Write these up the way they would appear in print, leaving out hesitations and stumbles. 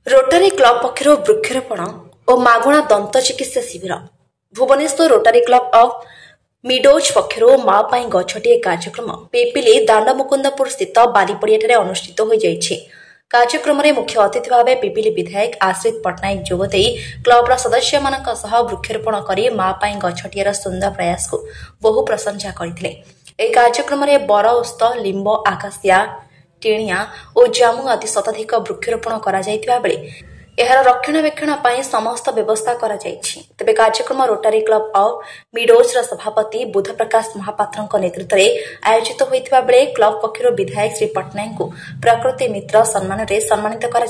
रोटारी club पक्षर वृक्षरोपण और मागणा दंत चिकित्सा शिविर Bhubaneswar Rotary club of Meadows पक्षर माँ गछटिए कार्यक्रम पिपिली दांडमुकुंदपुर स्थित बालीपड़िया अनुष्ठित हो जाइए। कार्यक्रम में मुख्य अतिथि भाव पिपिली विधायक आश्रित पट्टनायक जोगदे क्लबर सदस्य वृक्षरोपण कर माँ गछटिएर सुंदर प्रयास को बहु प्रशंसा करते। कार्यक्रम में बर ओस्त लिंब आकाशिया टेणिया और जामु आदि शताधिक वृक्षरोपण कर रक्षणाबेक्षण समस्त व्यवस्था तेज कार्यक्रम रोटारी क्लब ऑफ मिडोज सभापति बुध प्रकाश महापात्र नेतृत्व में आयोजित होता बेले क्लब पक्षर विधायक श्री पट्टनायक को प्रकृति मित्र सम्मान में सम्मानित कर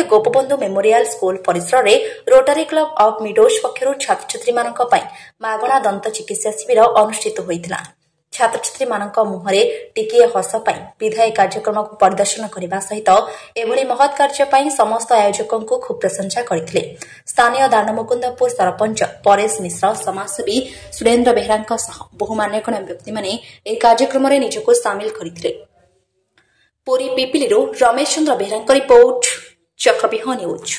गोपबंधु मेमोरियल स्कूल परिसर में रोटारी क्लब ऑफ मिडोज पक्षर छात्र छात्री मागणा दंत चिकित्सा शिविर अनुष्ठित होता। छात्र छात्री मुहरे टिकिए हस विधायक कार्यक्रम को परिदर्शन करने सहित एभली महत् कार्य समस्त आयोजकों को खूब प्रशंसा करते। स्थानीय दांडमुकुंदपुर सरपंच परेश मिश्र समाजसेवी सुरेन्द्र बेहरा बहु मान्यगण्य व्यक्ति मैंने कार्यक्रम में निजक सामिल करते। पुरी पिपिली रमेश चंद्र बेहरा रिपोर्ट चक्रव्यूह न्यूज।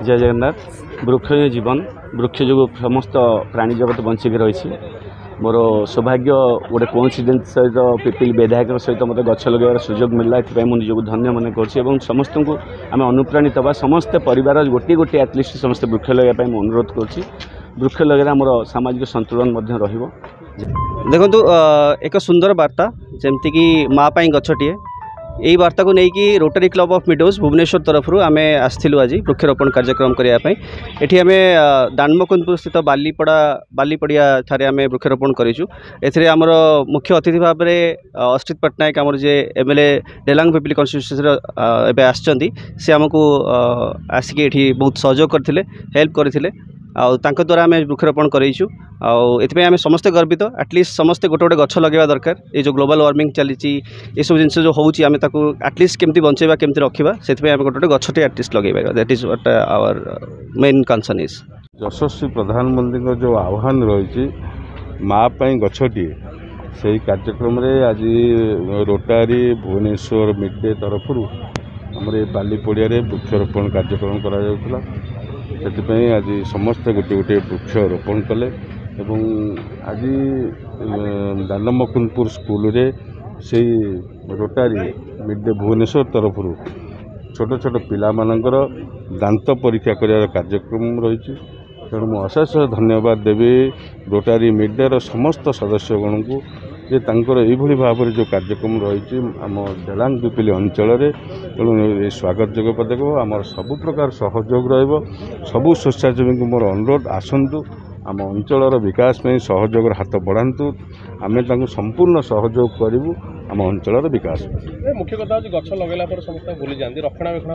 जय जगन्नाथ। वृक्ष जीवन वृक्ष जो समस्त प्राणी जगत बंचिक रही मोर सौभाग्य गोटे कोइंसिडेंस सहित पिपिली विधायक सहित मत गछ लगे सुजोग मिलला ए मुझे निजक धन्य मन कर समस्त को आम अनुप्राणित हवा समस्त परिवार गोटे गोटे एटलिस्ट समस्त वृक्ष लगे अनुरोध कर वृक्ष लगे आमर सामाजिक संतुलन देखो एक सुंदर वार्ता जमती कि माँ गछटिए यही वार्ता को लेकिन rotary club of meadows Bhubaneswar तरफ आम आसलु आज वृक्षरोपण कार्यक्रम करने ये आम दांडमुकुंदपुर स्थित बालीपड़िया ठारे आम वृक्षरोपण करूँ। एमर मुख्य अतिथि भाव में आश्रित पट्टनायक आमर जे एमएलए डेलांग पिपिली कन्स्टिट्यूएंसी आसछंती से आमको आसिक ये बहुत सहयोग करते हेल्प करते द्वारा आम वृक्षरोपण करूँ। आम समस्ते गर्वित एटलिस्ट समस्ते गोटे गोटे गछ लगे दरकार। ये जो ग्लोबल वार्मिंग चली ये सब जिन जो होची आम ताकू एटलिस्ट केमती बचेबा केमती रखा से आम गोटे गोटे गछटे एटलिस्ट लगे that is what our main concern is. यशस्वी प्रधानमंत्री जो आह्वान रही माँ गछटिए से कार्यक्रम रे आज रोटारी भुवनेश्वर मिड डे तरफ आमर बालीपड़िया वृक्षरोपण कार्यक्रम करा आज समस्ते गोटे गोटे वृक्ष रोपण कले एवं आज दांडमुकुंदपुर स्कूल रे से रोटारी मिड डे भुवनेश्वर तरफ छोट छोट पिला मानकर दांत परीक्षा कर कार्यक्रम रही तेणु मुझे अशेष धन्यवाद देवी रोटारी मिड डे समस्त सदस्यगण को जे तांकर एभली भाव जो कार्यक्रम रही आम डेलांग पिपिली अंचल तेणु ये स्वागत जोग्य पदक आमर सबु प्रकार सहयोग रबू स्वेच्छासेवी को मोर अनुरोध आसतु आम अंचल विकास में सहयोग हाथ बढ़ातु आम संपूर्ण सहयोग करूँ आम अंचल विकास। मुख्य कथा गछ लगेला पर समस्त भूली जाती रक्षणाबेक्षण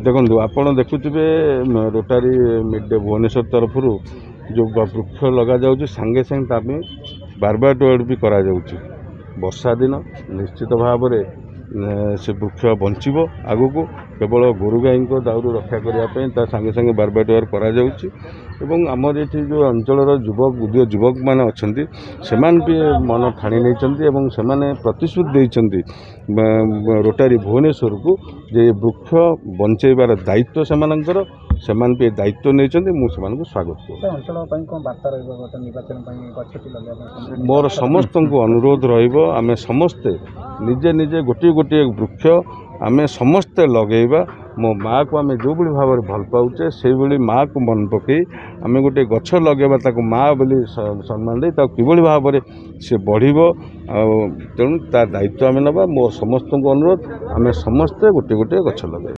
कौन देखो आपड़ देखुवे रोटारी मिड डे भुवनेश्वर तरफ जो वृक्ष लगा जाऊँ सांगे सांगे तामें बारबार भी करा जाउछि। वर्षा दिन निश्चित भाव में से वृक्ष बंचब आगु को केवल गोरु गाई को दाउरू रक्षा करने सांगे सांगे बारबार करा जाउछि एवं आमर ये जो अंचल युवक उदय युवक मैंने अच्छा से भी मन ठाणी नहीं से प्रतिश्रुति देती रोटारी भुवनेश्वर को जे वृक्ष बंचेबार दायित्व से भी दायित्व नहीं स्वागत मोर समस्त को अनुरोध रमें समस्ते निजे निजे गोटे गोटे वृक्ष आम समस्ते लगेगा मो माँ को आम जो भाव में भल पाचे से माँ को मन पकई आम गोटे गछ लगेगा ताको माँ बोली सम्मान दे कि भाव में सी बढ़ तेणु ता दायित्व आम नवा। मो समस्त को अनुरोध आम समस्ते गोटे गोटे गछ लगे।